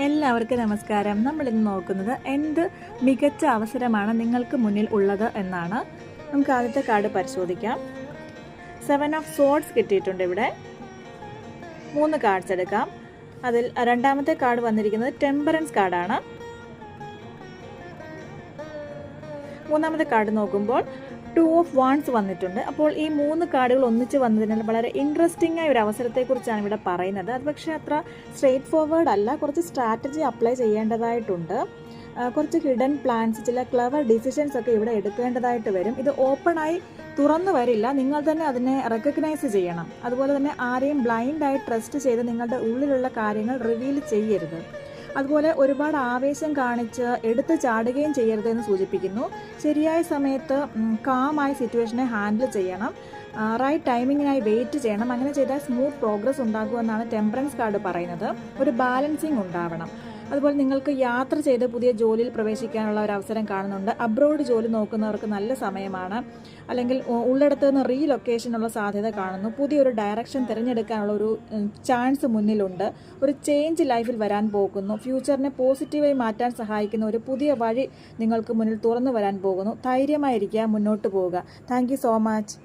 എല്ലാവർക്കും നമസ്കാരം. നമ്മൾ ഇന്ന് നോക്കുന്നത് എന്ത് മികച്ച അവസരമാണ് നിങ്ങൾക്ക് മുന്നിൽ ഉള്ളത് എന്നാണ്. നമുക്ക് ആദ്യത്തെ കാർഡ് പരിശോധിക്കാം. 7 ഓഫ് സോർഡ്സ് കിട്ടിയിട്ടുണ്ട്. ഇവിടെ 3 കാർഡ്സ് എടുക്കാം. അതിൽ രണ്ടാമത്തെ കാർഡ് വന്നിരിക്കുന്നത് ടെമ്പറൻസ് കാർഡാണ്. മൂന്നാമത്തെ കാർഡ് നോക്കുമ്പോൾ 2 ഓഫ് വാൺസ് വന്നിട്ടുണ്ട്. അപ്പോൾ ഈ 3 കാർഡുകൾ ഒന്നിച്ച് വന്നതിനാൽ വളരെ ഇൻട്രസ്റ്റിംഗ് ആയ ഒരു അവസരത്തെക്കുറിച്ചാണ് ഇവിടെ പറയുന്നത്. അത് പക്ഷേ അത്ര സ്ട്രെയിറ്റ് ഫോർവേഡ് അല്ല, കുറച്ച് സ്ട്രാറ്റജി അപ്ലൈ ചെയ്യേണ്ടതായിട്ടുണ്ട്. കുറച്ച് ഹിഡൻ പ്ലാൻസ്, ചില ക്ലവർ ഡിസിഷൻസ് ഒക്കെ ഇവിടെ എടുക്കേണ്ടതായിട്ട് വരും. ഇത് ഓപ്പണായി തുറന്നു വരില്ല, നിങ്ങൾ തന്നെ അതിനെ റെക്കഗ്നൈസ് ചെയ്യണം. അതുപോലെ തന്നെ ആരെയും ബ്ലൈൻഡായി ട്രസ്റ്റ് ചെയ്ത് നിങ്ങളുടെ ഉള്ളിലുള്ള കാര്യങ്ങൾ റിവീൽ ചെയ്യരുത്. അതുപോലെ ഒരുപാട് ആവേശം കാണിച്ച് എടുത്ത് ചാടുകയും ചെയ്യരുതെന്ന് സൂചിപ്പിക്കുന്നു. ശരിയായ സമയത്ത് കാമായ സിറ്റുവേഷനെ ഹാൻഡിൽ ചെയ്യണം. റൈറ്റ് ടൈമിങ്ങിനായി വെയിറ്റ് ചെയ്യണം. അങ്ങനെ ചെയ്താൽ സ്മൂത്ത് പ്രോഗ്രസ് ഉണ്ടാകുമെന്നാണ് ടെമ്പറൻസ് കാർഡ് പറയുന്നത്. ഒരു ബാലൻസിങ് ഉണ്ടാവണം. അതുപോലെ നിങ്ങൾക്ക് യാത്ര ചെയ്ത് പുതിയ ജോലിയിൽ പ്രവേശിക്കാനുള്ള ഒരു അവസരം കാണുന്നുണ്ട്. അബ്രോഡ് ജോലി നോക്കുന്നവർക്ക് നല്ല സമയമാണ്. അല്ലെങ്കിൽ ഉള്ളിടത്ത് നിന്ന് റീലൊക്കേഷനുള്ള സാധ്യത കാണുന്നു. പുതിയൊരു ഡയറക്ഷൻ തിരഞ്ഞെടുക്കാനുള്ള ഒരു ചാൻസ് മുന്നിലുണ്ട്. ഒരു ചേഞ്ച് ലൈഫിൽ വരാൻ പോകുന്നു. ഫ്യൂച്ചറിനെ പോസിറ്റീവായി മാറ്റാൻ സഹായിക്കുന്ന ഒരു പുതിയ വഴി നിങ്ങൾക്ക് മുന്നിൽ തുറന്നു വരാൻ പോകുന്നു. ധൈര്യമായിരിക്കുക, മുന്നോട്ട് പോവുക. Thank you so much.